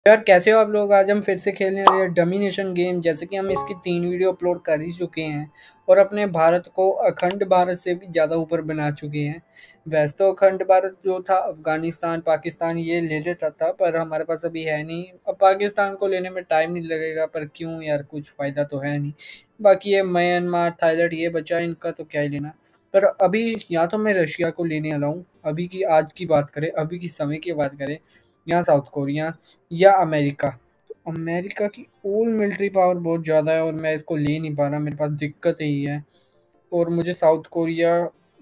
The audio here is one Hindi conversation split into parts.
यार कैसे हो आप लोग। आज हम फिर से खेलने रहे हैं डोमिनेशन गेम। जैसे कि हम इसकी 3 वीडियो अपलोड कर ही चुके हैं और अपने भारत को अखंड भारत से भी ज़्यादा ऊपर बना चुके हैं। वैसे तो अखंड भारत जो था अफगानिस्तान पाकिस्तान ये ले लेता था, पर हमारे पास अभी है नहीं। अब पाकिस्तान को लेने में टाइम नहीं लगेगा, पर क्यों यार, कुछ फ़ायदा तो है नहीं। बाकी ये म्यांमार थाईलैंड ये बचा, इनका तो क्या ही लेना। पर अभी या तो मैं रशिया को लेने वाला हूँ, अभी की आज की बात करें, अभी की समय की बात करें, या साउथ कोरिया या अमेरिका। तो अमेरिका की ओल मिलिट्री पावर बहुत ज़्यादा है और मैं इसको ले नहीं पा रहा, मेरे पास दिक्कत यही है। और मुझे साउथ कोरिया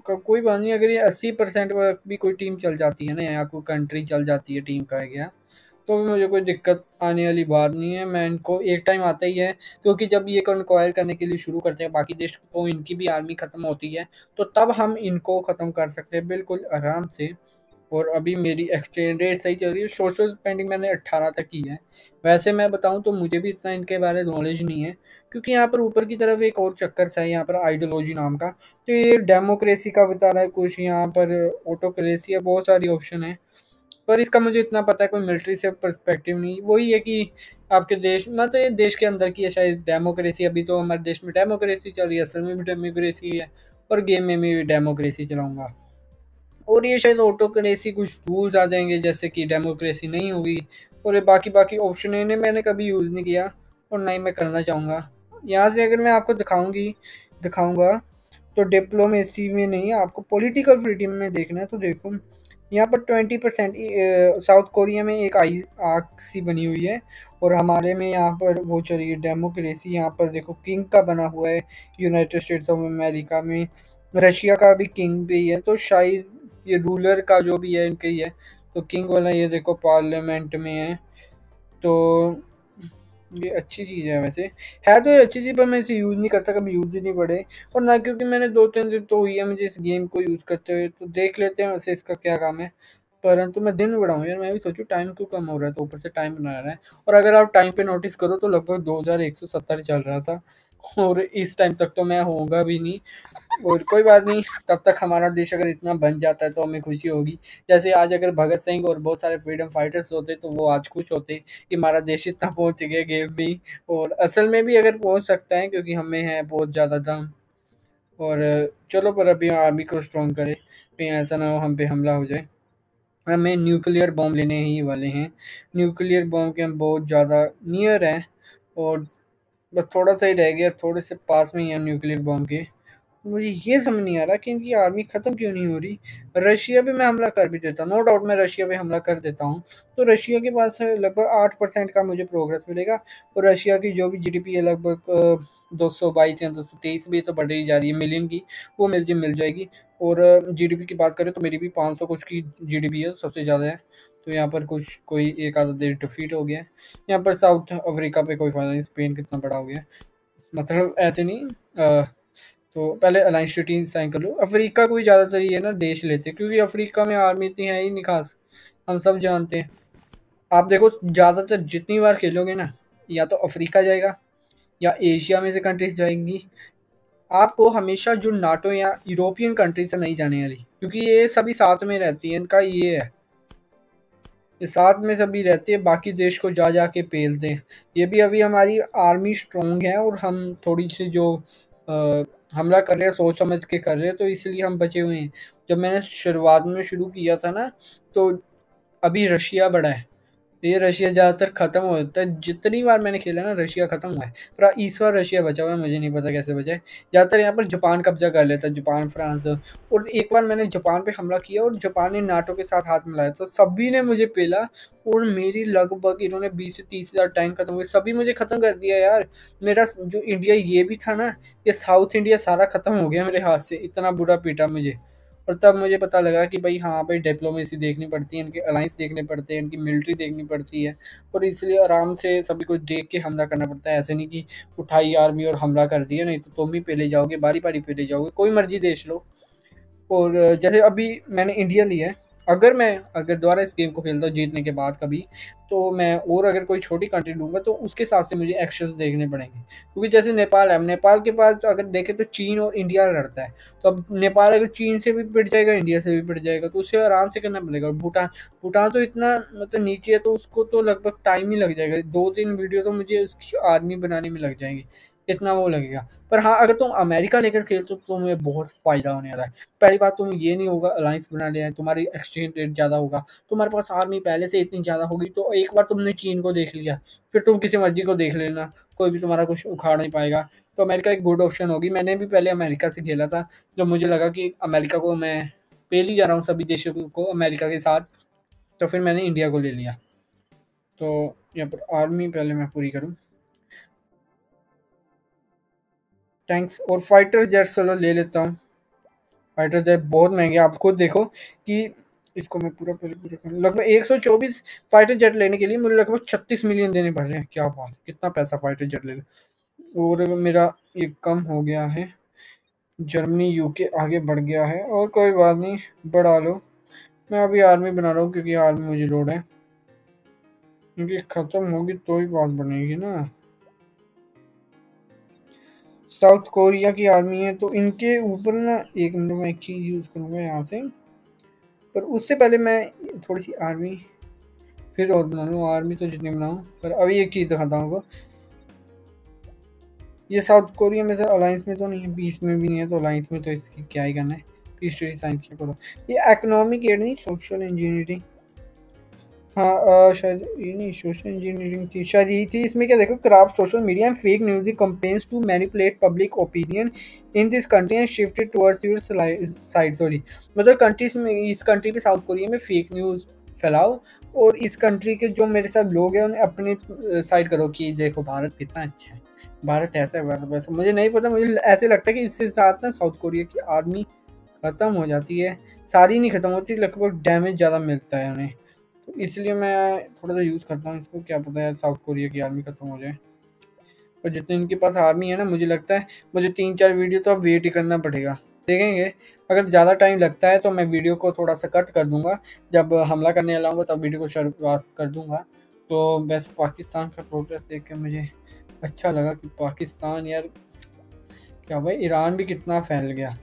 का कोई बात नहीं, अगर ये 80% भी कोई टीम चल जाती है ना, या कोई कंट्री चल जाती है, टीम का गया, तो भी मुझे कोई दिक्कत आने वाली बात नहीं है। मैं इनको एक टाइम आता ही है, क्योंकि जब ये कंक्वायर करने के लिए शुरू करते हैं बाकी देश तो इनकी भी आर्मी ख़त्म होती है, तो तब हम इनको ख़त्म कर सकते हैं बिल्कुल आराम से। और अभी मेरी एक्सचेंज रेट सही चल रही है। सोशल स्पेंडिंग मैंने 18 तक की है। वैसे मैं बताऊं तो मुझे भी इतना इनके बारे में नॉलेज नहीं है, क्योंकि यहाँ पर ऊपर की तरफ एक और चक्कर सा है, यहाँ पर आइडियोलॉजी नाम का। तो ये डेमोक्रेसी का बता रहा है कुछ, यहाँ पर ऑटोक्रेसी है, बहुत सारी ऑप्शन है। पर इसका मुझे इतना पता है, कोई मिलिट्री से पर्सपेक्टिव नहीं, वही है कि आपके देश मतलब ये देश के अंदर की है शायद डेमोक्रेसी। अभी तो हमारे देश में डेमोक्रेसी चल रही है, असल में भी डेमोक्रेसी है, और गेम में भी डेमोक्रेसी चलाऊंगा। और ये शायद ऑटोक्रेसी कुछ रूल्स आ जाएंगे, जैसे कि डेमोक्रेसी नहीं होगी। और ये बाकी बाकी ऑप्शन इन्हें मैंने कभी यूज़ नहीं किया और ना ही मैं करना चाहूँगा। यहाँ से अगर मैं आपको दिखाऊंगा तो डिप्लोमेसी में नहीं, आपको पॉलिटिकल फ्रीडम में देखना है तो देखो, यहाँ पर 20% साउथ कोरिया में एक आई आग सी बनी हुई है, और हमारे में यहाँ पर वो चल रही है डेमोक्रेसी। यहाँ पर देखो किंग का बना हुआ है, यूनाइटेड स्टेट्स ऑफ अमेरिका में। रशिया का भी किंग भी है, तो शायद ये रूलर का जो भी है इनका ही है। तो किंग वाला ये देखो पार्लियामेंट में है, तो ये अच्छी चीज़ है। वैसे है तो ये अच्छी चीज़, पर मैं इसे यूज़ नहीं करता, कभी यूज़ ही नहीं पड़े। और ना, क्योंकि मैंने 2-3 दिन तो हुई है मुझे इस गेम को यूज़ करते हुए, तो देख लेते हैं वैसे इसका क्या काम है। परंतु मैं दिन बढ़ाऊँ यार, मैं भी सोचूं टाइम क्यों कम हो रहा है, तो ऊपर से टाइम बना रहा है। और अगर आप टाइम पे नोटिस करो तो लगभग 2170 चल रहा था, और इस टाइम तक तो मैं होऊंगा भी नहीं। और कोई बात नहीं, तब तक हमारा देश अगर इतना बन जाता है तो हमें खुशी होगी। जैसे आज अगर भगत सिंह और बहुत सारे फ्रीडम फाइटर्स होते तो वो आज खुश होते कि हमारा देश इतना पहुंच गया गेम में। और असल में भी अगर पहुंच सकता है, क्योंकि हमें है बहुत ज़्यादा दम। और चलो, पर अभी आर्मी को स्ट्रॉन्ग करें, कहीं ऐसा ना हो हम पे हमला हो जाए। हमें न्यूक्लियर बॉम्ब लेने ही वाले हैं। न्यूक्लियर बॉम्ब के हम बहुत ज़्यादा नियर हैं, और बस थोड़ा सा ही रह गया, थोड़े से पास में ही है न्यूक्लियर बॉम्ब के। मुझे ये समझ नहीं आ रहा कि इनकी आर्मी ख़त्म क्यों नहीं हो रही। रशिया पे मैं हमला कर भी देता हूँ, नो डाउट मैं रशिया पे हमला कर देता हूँ, तो रशिया के पास लगभग 8% का मुझे प्रोग्रेस मिलेगा। और रशिया की जो भी जीडीपी है लगभग 222 या 223 भी तो बढ़ ही जा रही है मिलियन की, वो मिल जाएगी। और जीडीपी की बात करें तो मेरी भी 500 कुछ की जीडीपी है, सबसे ज़्यादा है। तो यहाँ पर कुछ कोई एक आधा देर डिफीट हो गया है। यहाँ पर साउथ अफ्रीका पे कोई फायदा नहीं, स्पेन कितना बड़ा हो गया है। मतलब ऐसे नहीं, तो पहले अलायंस ट्रीटी साइन कर लो। अफ्रीका को ही ज़्यादातर ये ना देश लेते हैं, क्योंकि अफ्रीका में आर्मी इतनी है ही नहीं खास, हम सब जानते हैं। आप देखो ज़्यादातर जितनी बार खेलोगे ना, या तो अफ्रीका जाएगा या एशिया में से कंट्रीज जाएंगी। आपको हमेशा जो नाटो या यूरोपियन कंट्रीज से नहीं जाने वाली, क्योंकि ये सभी साथ में रहती है, इनका ये है, ये साथ में सभी रहते हैं, बाकी देश को जा जा के पेलते हैं। ये भी अभी हमारी आर्मी स्ट्रॉन्ग है, और हम थोड़ी सी जो हमला कर रहे हैं सोच समझ के कर रहे हैं, तो इसलिए हम बचे हुए हैं। जब मैंने शुरुआत में शुरू किया था ना, तो अभी रशिया बड़ा है, ये रशिया ज़्यादातर ख़त्म हो जाता है। जितनी बार मैंने खेला ना रशिया ख़त्म हुआ है, पर इस बार रशिया बचा हुआ है, मुझे नहीं पता कैसे बचा है। ज़्यादातर यहाँ पर जापान कब्जा कर लेता है, जापान फ्रांस। और एक बार मैंने जापान पे हमला किया और जापान ने नाटो के साथ हाथ मिलाया, तो सभी ने मुझे पेला। और मेरी लगभग इन्होंने 20 से 30 हज़ार टैंक खत्म हुए, सभी मुझे ख़त्म कर दिया यार। मेरा जो इंडिया ये भी था ना, ये साउथ इंडिया सारा ख़त्म हो गया मेरे हाथ से, इतना बुरा पीटा मुझे। और तब मुझे पता लगा कि भाई हाँ भाई, डिप्लोमेसी देखनी पड़ती है, इनके अलाइंस देखने पड़ते हैं, इनकी मिलिट्री देखनी पड़ती है। और इसलिए आराम से सभी कुछ देख के हमला करना पड़ता है। ऐसे नहीं कि उठाई आर्मी और हमला कर दिया, नहीं तो तुम भी पहले जाओगे, बारी बारी पहले जाओगे, कोई मर्जी देश लो। और जैसे अभी मैंने इंडिया लिया है, अगर दोबारा इस गेम को खेलता हूँ जीतने के बाद कभी, तो मैं और अगर कोई छोटी कंट्री लूँगा तो उसके हिसाब से मुझे एक्शंस देखने पड़ेंगे, क्योंकि जैसे नेपाल है, अब नेपाल के पास अगर देखें तो चीन और इंडिया लड़ता है। तो अब नेपाल अगर चीन से भी पिट जाएगा, इंडिया से भी पिट जाएगा, तो उसे आराम से करना पड़ेगा। भूटान भूटान तो इतना मतलब नीचे है, तो उसको तो लगभग टाइम ही लग जाएगा, 2-3 वीडियो तो मुझे उसकी आर्मी बनाने में लग जाएंगी, इतना वो लगेगा। पर हाँ, अगर तुम अमेरिका लेकर खेलते हो तो तुम्हें बहुत फ़ायदा होने वाला है। पहली बात, तुम ये नहीं होगा अलायंस बना लिया है, तुम्हारी एक्सचेंज रेट ज़्यादा होगा, तुम्हारे पास आर्मी पहले से इतनी ज़्यादा होगी, तो एक बार तुमने चीन को देख लिया, फिर तुम किसी मर्जी को देख लेना, कोई भी तुम्हारा कुछ उखाड़ नहीं पाएगा। तो अमेरिका एक गुड ऑप्शन होगी। मैंने भी पहले अमेरिका से खेला था, जब मुझे लगा कि अमेरिका को मैं पेल ही जा रहा हूँ सभी देशों को अमेरिका के साथ, तो फिर मैंने इंडिया को ले लिया। तो यहाँ पर आर्मी पहले मैं पूरी करूँ। टैंक्स और फाइटर जेट चलो ले लेता हूँ। फाइटर जेट बहुत महंगे, आप खुद देखो कि इसको मैं पूरा पहले पूरा करूँ, लगभग 124 फाइटर जेट लेने के लिए मुझे लगभग 36 मिलियन देने पड़ रहे हैं। क्या बात, कितना पैसा फाइटर जेट ले लो। और मेरा ये कम हो गया है, जर्मनी यूके आगे बढ़ गया है, और कोई बात नहीं, बढ़ा लो। मैं अभी आर्मी बना रहा हूँ क्योंकि आर्मी मुझे लोड है, क्योंकि ख़त्म होगी तो ही बात बनेगी ना। साउथ कोरिया की आर्मी है, तो इनके ऊपर ना, एक मिनट में एक चीज़ यूज़ करूँगा यहाँ से, पर उससे पहले मैं थोड़ी सी आर्मी फिर और बना लूँ। आर्मी तो जितनी बनाऊँ, पर अभी एक चीज़ दिखाता हूँ आपको। ये साउथ कोरिया में से अलायंस में तो नहीं है, पीस में भी नहीं है, तो अलायंस में तो इसकी क्या ही करना है, पीस ट्रीटी साइन किया करो। ये इकोनॉमिक एड नहीं, सोशल इंजीनियरिंग। हाँ, शायद ये नहीं, सोशल इंजीनियरिंग थी शायद, यही थी। इसमें क्या देखो, craft social media and fake news campaigns to manipulate public opinion in this country and shifted towards your side. Sorry, मतलब कंट्रीज में, इस कंट्री पे साउथ कोरिया में फेक न्यूज़ फैलाओ, और इस कंट्री के जो मेरे साथ लोग हैं उन्हें अपने साइड करो कि देखो भारत कितना अच्छा है, भारत ऐसा है, भारत वैसा। मुझे नहीं पता, मुझे ऐसे लगता है कि इससे साथ ना साउथ कोरिया की आर्मी ख़त्म हो जाती है। सारी नहीं ख़त्म होती, लगभग डैमेज ज़्यादा मिलता है उन्हें, तो इसलिए मैं थोड़ा सा यूज़ करता हूँ इसको। क्या पता यार साउथ कोरिया की आर्मी ख़त्म हो जाए। और जितने इनके पास आर्मी है ना, मुझे लगता है मुझे 3-4 वीडियो तो अब वेट ही करना पड़ेगा, देखेंगे। अगर ज़्यादा टाइम लगता है तो मैं वीडियो को थोड़ा सा कट कर दूंगा, जब हमला करने वाला हूँ तब वीडियो को शुरुआत कर दूंगा। तो वैसे पाकिस्तान का प्रोग्रेस देख के मुझे अच्छा लगा कि पाकिस्तान यार, क्या भाई, ईरान भी कितना फैल गया।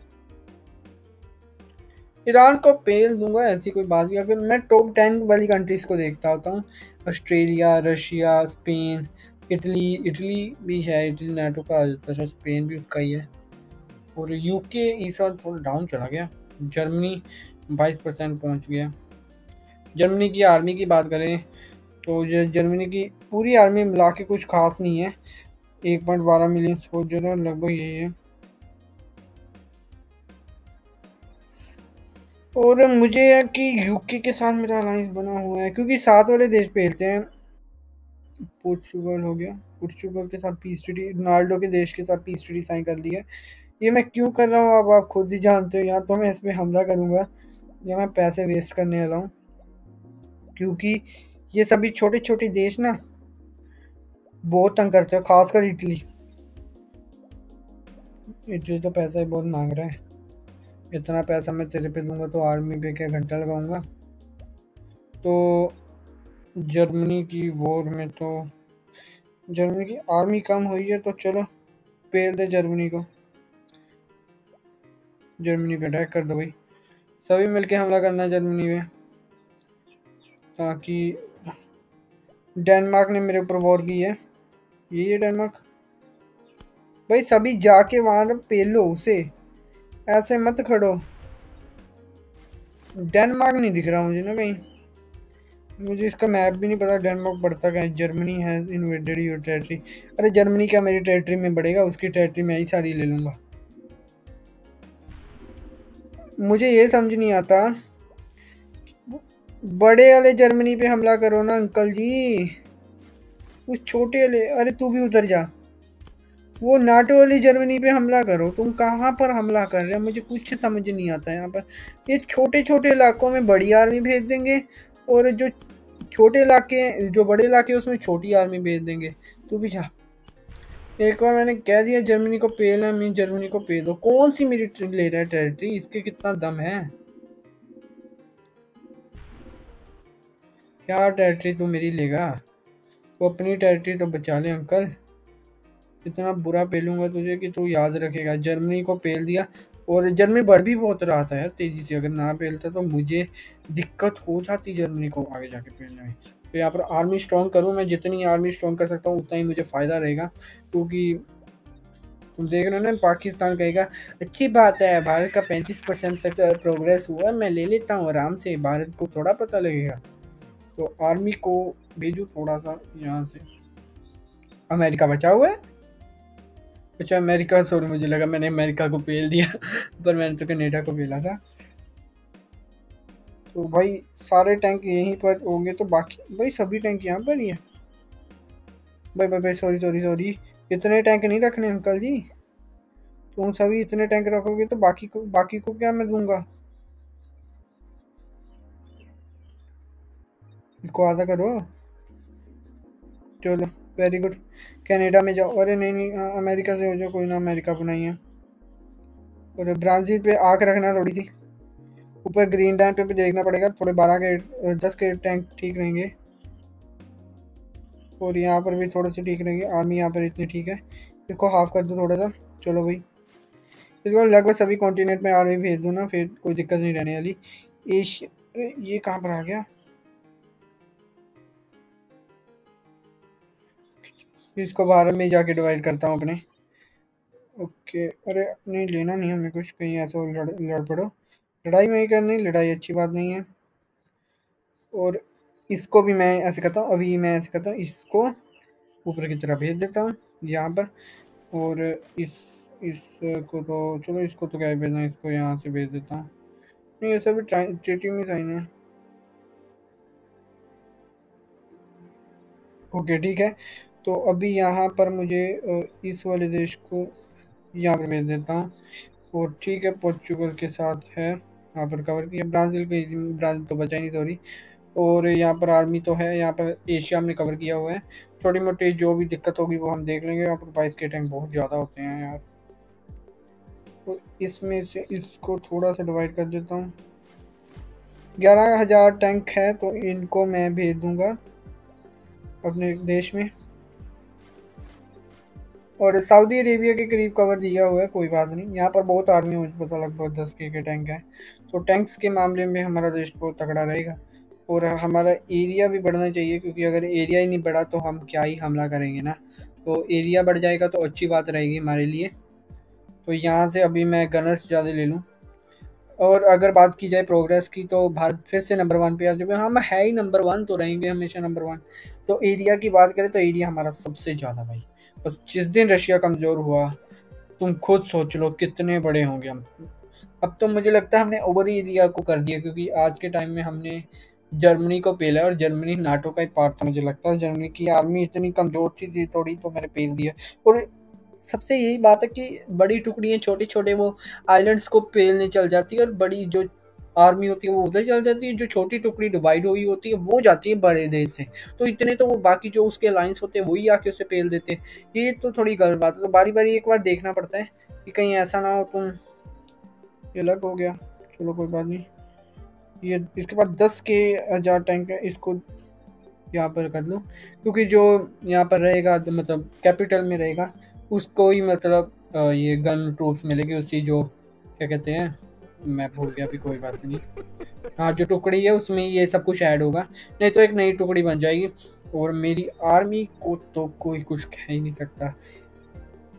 ईरान को पेल दूंगा, ऐसी कोई बात नहीं। अगर मैं टॉप 10 वाली कंट्रीज को देखता होता हूँ, Australia, Russia, Spain, Italy. Italy भी है, इटली नाटो का आ जाता है, स्पेन भी उसका ही है। और यूके इस साल थोड़ा डाउन चला गया। जर्मनी 22% पहुँच गया। जर्मनी की आर्मी की बात करें तो जर्मनी की पूरी आर्मी मिला के कुछ खास नहीं है, 1.12 मिलियन सोल्जर लगभग यही है। और मुझे है कि यूके के साथ मेरा अलायंस बना हुआ है, क्योंकि साथ वाले देश पेलते हैं। पोर्चुगल हो गया, पोर्चुगल के साथ पीस ट्रीटी, रोनाल्डो के देश के साथ पीस ट्रीटी साइन कर ली है। ये मैं क्यों कर रहा हूँ अब आप खुद ही जानते हो। या तो मैं इस पर हमला करूँगा, या मैं पैसे वेस्ट करने वाला हूँ, क्योंकि ये सभी छोटे छोटे देश ना बहुत तंग करते हैं, खासकर इटली। इटली तो पैसा ही बहुत मांग रहा है। इतना पैसा मैं तेरे पे दूंगा तो आर्मी पे क्या घंटा लगाऊंगा। तो जर्मनी की वॉर में तो जर्मनी की आर्मी कम हुई है, तो चलो पेल दे जर्मनी को। जर्मनी पे अटैक कर दो भाई, सभी मिलके हमला करना है जर्मनी पे, ताकि डेनमार्क ने मेरे ऊपर वॉर की है। यही है डेनमार्क भाई, सभी जाके वहां पेलो उसे, ऐसे मत खड़ो। डेनमार्क नहीं दिख रहा मुझे ना कहीं, मुझे इसका मैप भी नहीं पता डेनमार्क पड़ता कहाँ है। जर्मनी है इन्वेडेड योर टेरिटरी। अरे जर्मनी क्या मेरी टेरिटरी में बढ़ेगा, उसकी टेरिटरी में ही सारी ले लूँगा। मुझे ये समझ नहीं आता, बड़े वाले जर्मनी पे हमला करो ना अंकल जी, उस छोटे वाले, अरे तू भी उधर जा, वो नाटो वाली जर्मनी पे हमला करो। तुम कहाँ पर हमला कर रहे हो, मुझे कुछ समझ नहीं आता यहाँ पर। ये छोटे छोटे इलाकों में बड़ी आर्मी भेज देंगे, और जो छोटे इलाके, जो बड़े इलाके उसमें छोटी आर्मी भेज देंगे। तू भी जा। एक बार मैंने कह दिया जर्मनी को पेल है, मैं जर्मनी को पेल दो। कौन सी मेरी ले रहा है टेरिटरी, इसके कितना दम है। क्या टेरिटरी तो मेरी लेगा? तो अपनी टेरिटरी तो बचा ले अंकल। इतना बुरा पेलूंगा तुझे कि तू याद रखेगा। जर्मनी को पेल दिया, और जर्मनी बढ़ भी बहुत रहा था यार तेजी से। अगर ना पेलता तो मुझे दिक्कत हो जाती जर्मनी को आगे जाके पेलने में। तो यहाँ पर आर्मी स्ट्रॉन्ग करूँ मैं, जितनी आर्मी स्ट्रॉन्ग कर सकता हूँ उतना ही मुझे फ़ायदा रहेगा। क्योंकि तुम देख रहे हो ना, पाकिस्तान कहेगा अच्छी बात है, भारत का 35% तक प्रोग्रेस हुआ, मैं ले लेता हूँ आराम से, भारत को थोड़ा पता लगेगा। तो आर्मी को भेजू थोड़ा सा यहाँ से। अमेरिका बचा हुआ है। अच्छा अमेरिका, सॉरी मुझे लगा मैंने अमेरिका को पेल दिया पर मैंने तो कनाडा को पेला था। तो भाई सारे टैंक यहीं पर होंगे, तो बाकी भाई सभी टैंक यहाँ पर ही है। भाई भाई भाई सॉरी सॉरी सॉरी, इतने टैंक नहीं रखने अंकल जी। तुम सभी इतने टैंक रखोगे तो बाकी को क्या मैं दूंगा? इसको आधा करो। चलो वेरी गुड। कनाडा में जाओ। अरे नहीं नहीं, अमेरिका से हो जाओ, कोई ना, अमेरिका अपना ही है। और ब्राज़ील पे आँख रखना थोड़ी सी। ऊपर ग्रीनलैंड पे भी देखना पड़ेगा, थोड़े 12 के 10 के टैंक ठीक रहेंगे। और यहाँ पर भी थोड़े से ठीक रहेंगे। आर्मी यहाँ पर इतनी ठीक है, इसको हाफ कर दो थोड़ा सा। चलो भाई, इस बार लगभग सभी कॉन्टिनेंट में आर्मी भेज दूँ ना, फिर कोई दिक्कत नहीं रहने वाली। एशिया, अरे ये कहाँ पर आ गया? इसको भारत में जाके डिवाइड करता हूँ अपने। ओके, अरे नहीं लेना नहीं हमें कुछ, कहीं ऐसा हो लड़ पड़ो। लड़ाई में ही करनी, लड़ाई अच्छी बात नहीं है। और इसको भी मैं ऐसे करता हूँ, अभी मैं ऐसे करता हूँ, इसको ऊपर की तरफ भेज देता हूँ यहाँ पर। और इसको तो चलो, इसको तो क्या ही भेजना, इसको यहाँ से भेज देता हूँ। नहीं ये सभी ट्रीटी में साइन है। ओके ठीक है। तो अभी यहाँ पर मुझे इस वाले देश को यहाँ पर भेज देता हूँ। और ठीक है, पोर्चुगल के साथ है, यहाँ पर कवर किया। ब्राज़ील तो बचा ही नहीं, सॉरी। और यहाँ पर आर्मी तो है, यहाँ पर एशिया में कवर किया हुआ है। छोटी मोटी जो भी दिक्कत होगी वो हम देख लेंगे। यहाँ पर 22 के टैंक बहुत ज़्यादा होते हैं यार। तो इसमें से इसको थोड़ा सा डिवाइड कर देता हूँ। 11,000 टैंक है, तो इनको मैं भेज दूंगा अपने देश में। और सऊदी अरेबिया के करीब कवर दिया हुआ है, कोई बात नहीं। यहाँ पर बहुत आर्मी, मुझे पता लगभग 10 के टैंक हैं। तो टैंक्स के मामले में हमारा देश बहुत तगड़ा रहेगा। और हमारा एरिया भी बढ़ना चाहिए, क्योंकि अगर एरिया ही नहीं बढ़ा तो हम क्या ही हमला करेंगे ना। तो एरिया बढ़ जाएगा तो अच्छी बात रहेगी हमारे लिए। तो यहाँ से अभी मैं गनर्स ज़्यादा ले लूँ। और अगर बात की जाए प्रोग्रेस की, तो भारत फिर से नंबर 1 पे आ चुके हैं। हम है ही नंबर 1, तो रहेंगे हमेशा नंबर 1। तो एरिया की बात करें तो एरिया हमारा सबसे ज़्यादा भाई। बस जिस दिन रशिया कमज़ोर हुआ, तुम खुद सोच लो कितने बड़े होंगे हम। अब तो मुझे लगता है हमने ओवर एरिया को कर दिया, क्योंकि आज के टाइम में हमने जर्मनी को पेला, और जर्मनी नाटो का ही पार्ट था। मुझे लगता है जर्मनी की आर्मी इतनी कमज़ोर थी थोड़ी, तो मैंने पेल दिया। और सबसे यही बात है कि बड़ी टुकड़ियाँ छोटे-छोटे वो आइलैंड्स को पेलने चल जाती है, और बड़ी जो आर्मी होती है वो उधर चल जाती है। जो छोटी टुकड़ी डिवाइड हुई होती है वो जाती है बड़े देश से। तो इतने तो वो बाकी जो उसके अलायंस होते हैं वही आके उसे पेल देते हैं। ये तो थोड़ी गलत बात है। तो बारी-बारी एक बार देखना पड़ता है कि कहीं ऐसा ना हो तुम, ये अलग हो गया। चलो कोई बात नहीं। ये इसके बाद 10 के 1000 टैंक है, इसको यहाँ पर कर लो। क्योंकि जो यहाँ पर रहेगा, तो मतलब कैपिटल में रहेगा, उसको ही मतलब ये गन ट्रूप्स मिलेगी, उसकी जो क्या कहते हैं, मैं भूल गया अभी, कोई बात नहीं। हाँ, जो टुकड़ी है उसमें ये सब कुछ ऐड होगा, नहीं तो एक नई टुकड़ी बन जाएगी। और मेरी आर्मी को तो कोई कुछ कह ही नहीं सकता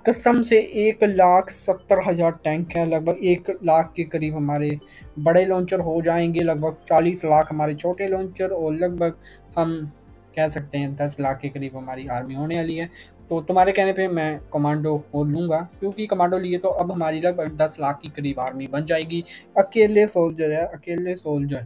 कसम से। 1,70,000 टैंक है, लगभग 1 लाख के करीब हमारे बड़े लॉन्चर हो जाएंगे, लगभग 40 लाख हमारे छोटे लॉन्चर, और लगभग हम कह सकते हैं 10 लाख के करीब हमारी आर्मी होने वाली है। तो तुम्हारे कहने पे मैं कमांडो को लूँगा, क्योंकि कमांडो लिए तो अब हमारी लगभग 10 लाख के करीब आर्मी बन जाएगी। अकेले सोल्जर है, अकेले सोल्जर।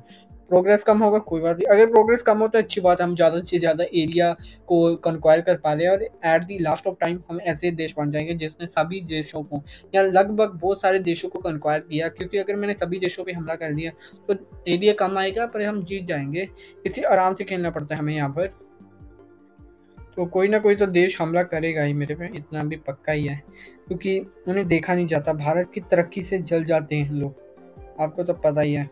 प्रोग्रेस कम होगा कोई बात नहीं, अगर प्रोग्रेस कम हो तो अच्छी बात है, हम ज़्यादा से ज़्यादा एरिया को कंक्वायर कर पा रहे हैं। और at the last of time हम ऐसे देश बन जाएंगे जिसने सभी देशों को, या लगभग बहुत सारे देशों को कंक्वायर किया। क्योंकि अगर मैंने सभी देशों पे हमला कर दिया तो एरिया कम आएगा, पर हम जीत जाएंगे। इसी आराम से खेलना पड़ता है हमें यहाँ पर। तो कोई ना कोई तो देश हमला करेगा ही मेरे पे, इतना भी पक्का ही है। क्योंकि उन्हें देखा नहीं जाता, भारत की तरक्की से जल जाते हैं लोग, आपको तो पता ही है।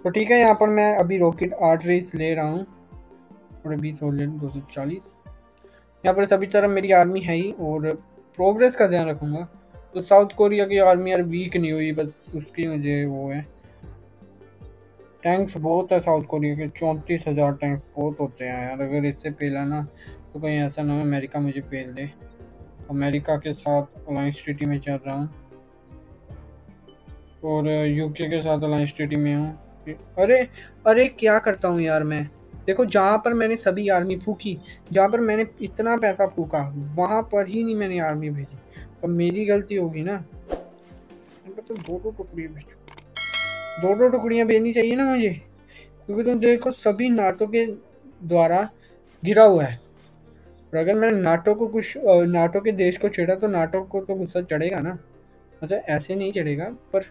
तो ठीक है, यहाँ पर मैं अभी रॉकेट आर्टरीज ले रहा हूँ और 20 और ले लूँ 240। यहाँ पर सभी तरह मेरी आर्मी है ही और प्रोग्रेस का ध्यान रखूँगा। तो साउथ कोरिया की आर्मी यार वीक नहीं हुई, बस उसकी मुझे वो है। टैंक्स बहुत है साउथ कोरिया के, 34,000 टैंक्स बहुत होते हैं यार। अगर इससे पेला ना तो कहीं ऐसा ना हो अमेरिका मुझे पेल दे। अमेरिका के साथ अलायंस ट्रीटी में चल रहा हूँ और यूके के साथ अलायंस ट्रीटी में हूँ। अरे अरे क्या करता हूँ यार मैं। देखो जहाँ पर मैंने सभी आर्मी फूकी, जहाँ पर मैंने इतना पैसा फूका वहाँ पर ही नहीं मैंने आर्मी भेजी, तो मेरी गलती होगी ना। तो दो दो टुकड़ी भेजो, दो दो टुकड़ियाँ भेजनी चाहिए ना मुझे, क्योंकि तुम देखो सभी नाटो के द्वारा गिरा हुआ है। और अगर मैंने नाटो को कुछ नाटो के देश को छेड़ा तो नाटो को तो गुस्सा चढ़ेगा ना। मतलब ऐसे नहीं चढ़ेगा, पर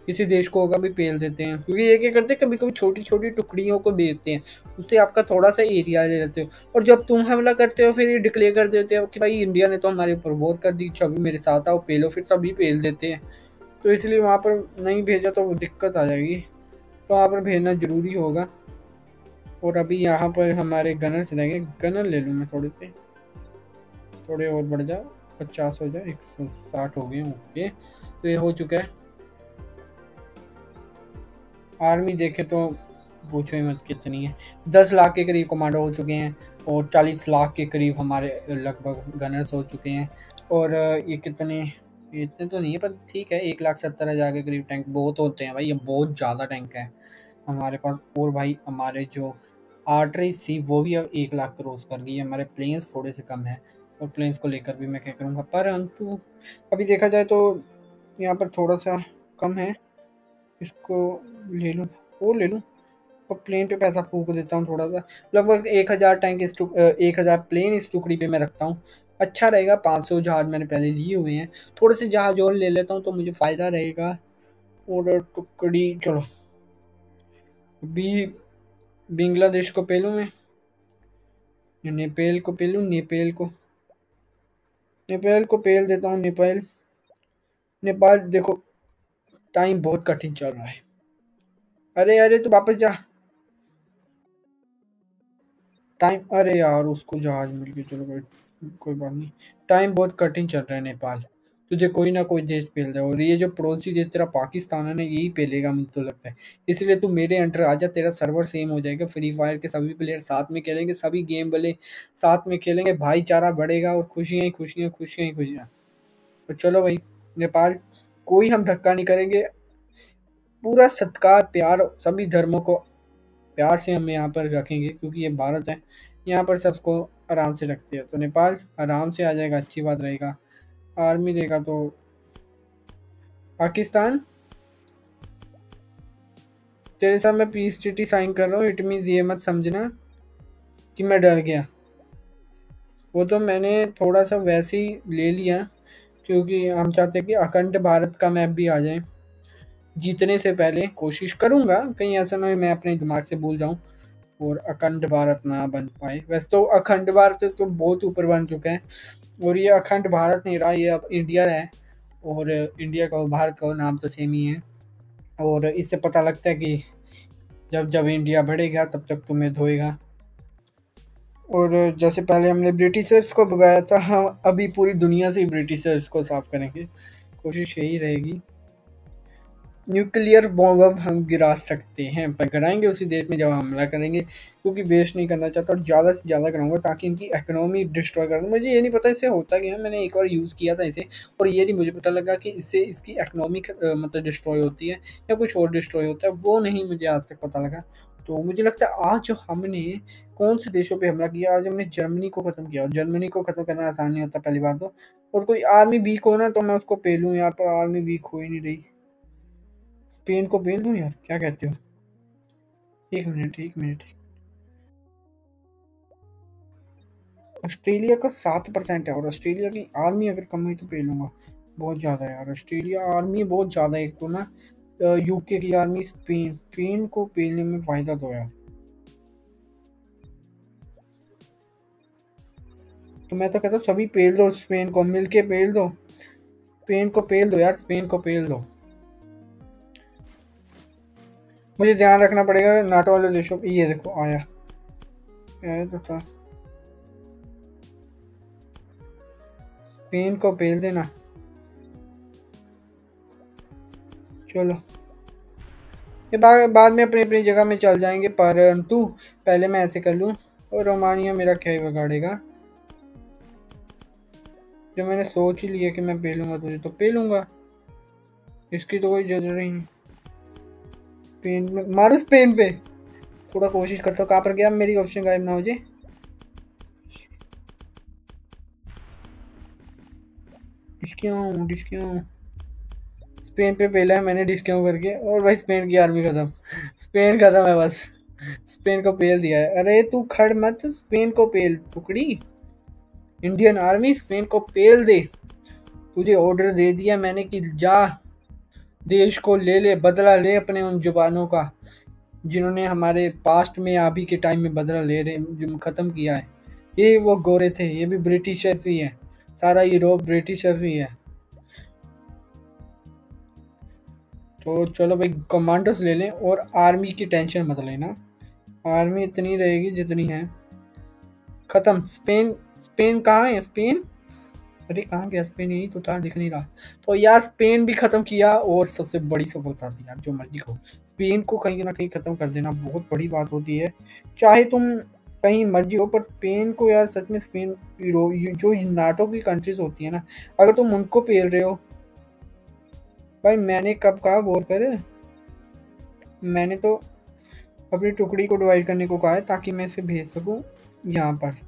किसी देश को होगा भी पेल देते हैं, क्योंकि ये क्या करते हैं कभी कभी छोटी छोटी टुकड़ियों को देते हैं, उससे आपका थोड़ा सा एरिया ले लेते हो। और जब तुम हमला करते हो फिर ये डिक्लेयर कर देते हो कि भाई इंडिया ने तो हमारे ऊपर वॉर कर दी, सभी मेरे साथ आओ पेलो, फिर सभी पेल देते हैं। तो इसलिए वहाँ पर नहीं भेजा तो दिक्कत आ जाएगी, तो वहाँ पर भेजना ज़रूरी होगा। और अभी यहाँ पर हमारे गनर्स रहेंगे, गनर ले लूँ मैं थोड़े से, थोड़े और बढ़ जाओ, 50 हो जाए, 160 हो गए। ओके, तो ये हो चुका है। आर्मी देखे तो पूछो ही मत कितनी है, 10 लाख के करीब कमांडो हो चुके हैं और 40 लाख के करीब हमारे लगभग गनर्स हो चुके हैं। और ये कितने, इतने तो नहीं है पर ठीक है, 1,70,000 के करीब टैंक बहुत होते हैं भाई, ये बहुत ज़्यादा टैंक है हमारे पास। और भाई हमारे जो आर्टरीज थी वो भी अब 1 लाख क्रॉस कर गई है। हमारे प्लेन्स थोड़े से कम है और प्लेन्स को लेकर भी मैं क्या करूँगा, परंतु अभी देखा जाए तो यहाँ पर थोड़ा सा कम है, इसको ले लूँ और ले लूँ और प्लेन पे पैसा फूक देता हूँ थोड़ा सा। लगभग 1,000 टैंक 1,000 प्लेन इस टुकड़ी पे मैं रखता हूँ, अच्छा रहेगा। 500 जहाज मैंने पहले लिए हुए हैं, थोड़े से जहाज और ले लेता हूँ तो मुझे फ़ायदा रहेगा। और टुकड़ी चलो अभी बांग्लादेश को पेलूँ मैं, नेपाल को पेलूँ, नेपाल को पेल देता हूँ। नेपाल नेपाल देखो टाइम बहुत कठिन चल रहा है। अरे अरे तो वापस जा, टाइम, अरे यार उसको जहाज मिल गया, चलो कोई बात नहीं। टाइम बहुत कठिन चल रहा है नेपाल, तुझे कोई ना कोई देश पेल रहा है और ये जो पड़ोसी देश तेरा पाकिस्तान है ना यही पेलेगा मुझे तो लगता है। इसलिए तू मेरे अंडर आ जा, तेरा सर्वर सेम हो जाएगा, फ्री फायर के सभी प्लेयर साथ में खेलेंगे, सभी गेम वाले साथ में खेलेंगे, भाईचारा बढ़ेगा और खुशियाँ ही खुशियाँ, खुशियाँ ही खुशियाँ। तो चलो भाई नेपाल, कोई हम धक्का नहीं करेंगे, पूरा सत्कार प्यार सभी धर्मों को प्यार से हम यहाँ पर रखेंगे, क्योंकि ये भारत है, यहाँ पर सबको आराम से रखते हैं। तो नेपाल आराम से आ जाएगा, अच्छी बात रहेगा। आर्मी देगा तो पाकिस्तान, तेरे साथ मैं पीस ट्रीटी साइन कर रहा हूँ, इट मीन्स ये मत समझना कि मैं डर गया। वो तो मैंने थोड़ा सा वैसे ही ले लिया, क्योंकि हम चाहते हैं कि अखंड भारत का मैप भी आ जाए। जीतने से पहले कोशिश करूँगा, कहीं ऐसा ना हो मैं अपने दिमाग से भूल जाऊँ और अखंड भारत ना बन पाए। वैसे तो अखंड भारत से तो बहुत ऊपर बन चुका है और ये अखंड भारत नहीं रहा, ये अब इंडिया है। और इंडिया का और भारत का नाम तो सेम ही है। और इससे पता लगता है कि जब जब इंडिया बढ़ेगा तब तक तुम्हें धोएगा। और जैसे पहले हमने ब्रिटिशर्स को भगाया था, हम अभी पूरी दुनिया से ही ब्रिटिशर्स को साफ करेंगे, कोशिश यही रहेगी। न्यूक्लियर बॉम्ब अब हम गिरा सकते हैं, पर गिराएंगे उसी देश में जब हम हमला करेंगे, क्योंकि वेस्ट नहीं करना चाहता और ज़्यादा से ज़्यादा कराऊंगा ताकि इनकी इकोनॉमी डिस्ट्रॉय कर दूँ। मुझे ये नहीं पता इससे होता क्या है, मैंने एक बार यूज़ किया था इसे और ये नहीं मुझे पता लगा कि इससे इसकी इकोनॉमी मतलब डिस्ट्रॉय होती है या कुछ और डिस्ट्रॉय होता है, वो नहीं मुझे आज तक पता लगा। तो मुझे लगता है आज जो हमने कौन से देशों पे हमला किया, आज हमने जर्मनी को ख़त्म किया और जर्मनी को ख़त्म करना आसान नहीं होता पहली बात तो। और कोई आर्मी वीक हो ना तो मैं उसको पेलूँ यार, पर आर्मी वीक हो ही नहीं रही। स्पेन को भेज दूँ यार, क्या कहते हो? एक मिनट एक मिनट, ऑस्ट्रेलिया का 7% है और ऑस्ट्रेलिया की आर्मी अगर कम हुई तो पे लूँगा। बहुत ज़्यादा है यार, ऑस्ट्रेलिया आर्मी बहुत ज़्यादा है। एक तो ना यूके की आर्मी, स्पेन को पेलने में फ़ायदा तो यार। तो मैं तो कहता हूँ सभी पेल दो, स्पेन को मिलके पेल दो, स्पेन को पेल दो यार, स्पेन को पेल दो। मुझे ध्यान रखना पड़ेगा नाटो वाले देशों पे। ये देखो आया, आया तो था। स्पेन को पेल देना। चलो ये बाद में अपनी अपनी जगह में चल जाएंगे, परंतु पहले मैं ऐसे कर लूँ। और रोमानिया मेरा क्या ही बिगाड़ेगा, जब मैंने सोच ही लिया कि मैं पेलूंगा तुझे तो पेलूंगा, इसकी तो कोई जरूरत ही नहीं। स्पेन में मारो, स्पेन पे थोड़ा कोशिश करता हूँ। कहाँ पर गया, मेरी ऑप्शन गायब ना हो जाए। डिस्क्यों डिस्क्यों, स्पेन पे पेला है मैंने डिस्क्यों करके, और भाई स्पेन की आर्मी खत्म। स्पेन खत्म है बस, स्पेन को पेल दिया है। अरे तू खड़ मत, स्पेन को पेल टुकड़ी। इंडियन आर्मी स्पेन को पेल दे। तुझे ऑर्डर दे दिया मैंने कि जा देश को ले ले, बदला ले अपने उन जुबानों का जिन्होंने हमारे पास्ट में अभी के टाइम में बदला ले रहे, जो खत्म किया है। ये वो गोरे थे, ये भी ब्रिटिशर्स ही है, सारा यूरोप ब्रिटिशर्स ही है। तो चलो भाई कमांडोस ले लें, और आर्मी की टेंशन मत लेना, आर्मी इतनी रहेगी जितनी है। खत्म स्पेन। स्पेन कहाँ है स्पेन, अरे कहाँ गया स्पेन, यही तो था, दिख नहीं रहा। तो यार स्पेन भी खत्म किया, और सबसे बड़ी सफलता थी यार, जो मर्जी हो, स्पेन को कहीं ना कहीं खत्म कर देना बहुत बड़ी बात होती है। चाहे तुम कहीं मर्जी हो, पर स्पेन को यार सच में, स्पेन जो नाटो की कंट्रीज होती है ना, अगर तुम उनको पेल रहे हो, भाई मैंने कब कहा वॉर करे, मैंने तो अपनी टुकड़ी को डिवाइड करने को कहा है ताकि मैं इसे भेज सकूं यहाँ पर।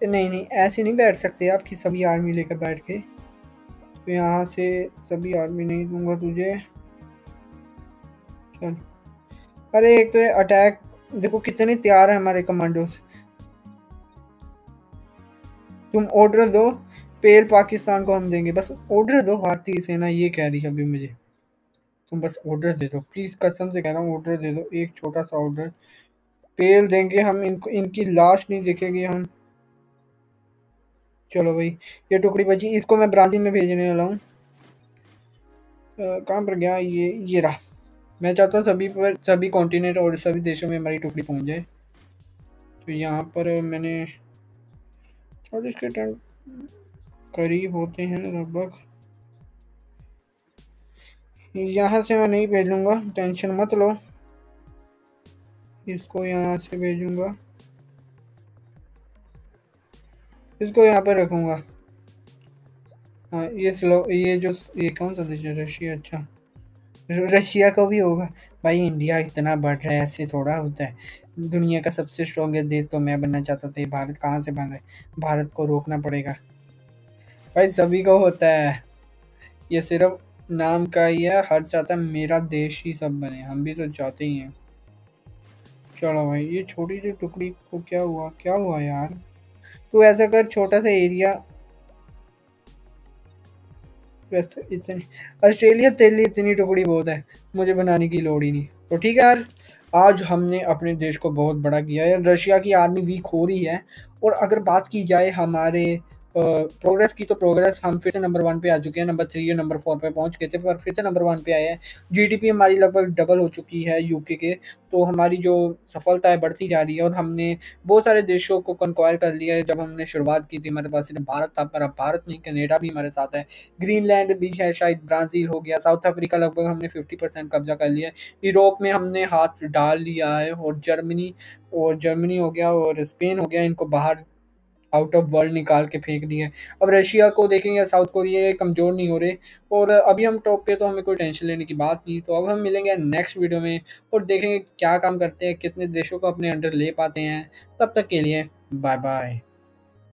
नहीं नहीं ऐसे नहीं बैठ सकते आप कि सभी आर्मी लेकर बैठ के, तो यहाँ से सभी आर्मी नहीं दूंगा तुझे। चल, अरे एक तो अटैक देखो कितने तैयार है हमारे कमांडोस। तुम ऑर्डर दो, पेल पाकिस्तान को हम देंगे, बस ऑर्डर दो भारतीय सेना, ये कह रही है अभी मुझे। तुम बस ऑर्डर दे दो प्लीज़, कसम से कह रहा हूँ, ऑर्डर दे दो, एक छोटा सा ऑर्डर, पेल देंगे हम इनको, इनकी लाश नहीं देखेंगे हम। चलो भाई ये टुकड़ी बची, इसको मैं ब्राज़ील में भेजने वाला हूँ। कहाँ पर गया ये रहा। मैं चाहता हूँ सभी पर, सभी कॉन्टिनेंट और सभी देशों में हमारी टुकड़ी पहुँच जाए। तो यहाँ पर मैंने 40 के टन करीब होते हैं लगभग। यहाँ से मैं नहीं भेजूंगा, टेंशन मत लो, इसको यहाँ से भेजूंगा, इसको यहाँ पर रखूँगा। हाँ ये जो ये कौन सा देश है, रशिया, अच्छा रशिया को भी होगा। भाई इंडिया इतना बढ़ रहा है, ऐसे थोड़ा होता है। दुनिया का सबसे स्ट्रॉन्गेस्ट देश तो मैं बनना चाहता था, ये भारत कहाँ से बन रहा है, भारत को रोकना पड़ेगा। भाई सभी को होता है, ये सिर्फ नाम का ही है, हर चाहता है मेरा देश ही सब बने, हम भी तो चाहते ही हैं। चलो भाई ये छोटी सी टुकड़ी को क्या हुआ, क्या हुआ यार, तू ऐसा कर छोटा सा एरिया, वैसे इतनी ऑस्ट्रेलिया तेरे लिए इतनी टुकड़ी बहुत है, मुझे बनाने की लोड़ ही नहीं। तो ठीक है यार, आज हमने अपने देश को बहुत बड़ा किया है, रशिया की आर्मी वीक हो रही है। और अगर बात की जाए हमारे प्रोग्रेस की, तो प्रोग्रेस हम फिर से नंबर 1 पे आ चुके हैं, नंबर 3 और नंबर 4 पे पहुंच गए थे, पर फिर से नंबर 1 पे आए हैं। जीडीपी हमारी लगभग डबल हो चुकी है यूके के। तो हमारी जो सफलता है बढ़ती जा रही है, और हमने बहुत सारे देशों को कंक्वायर कर लिया है। जब हमने शुरुआत की थी हमारे पास सिर्फ भारत था, पर अब भारत नहीं, कनाडा भी हमारे साथ है, ग्रीनलैंड भी है, शायद ब्राज़ील हो गया, साउथ अफ्रीका लगभग हमने 50% कब्जा कर लिया है। यूरोप में हमने हाथ डाल लिया है, और जर्मनी हो गया और स्पेन हो गया, इनको बाहर आउट ऑफ वर्ल्ड निकाल के फेंक दिए। अब रशिया को देखेंगे, साउथ कोरिया ये कमज़ोर नहीं हो रहे, और अभी हम टॉप पे, तो हमें कोई टेंशन लेने की बात नहीं। तो अब हम मिलेंगे नेक्स्ट वीडियो में, और देखेंगे क्या काम करते हैं, कितने देशों को अपने अंडर ले पाते हैं। तब तक के लिए बाय बाय।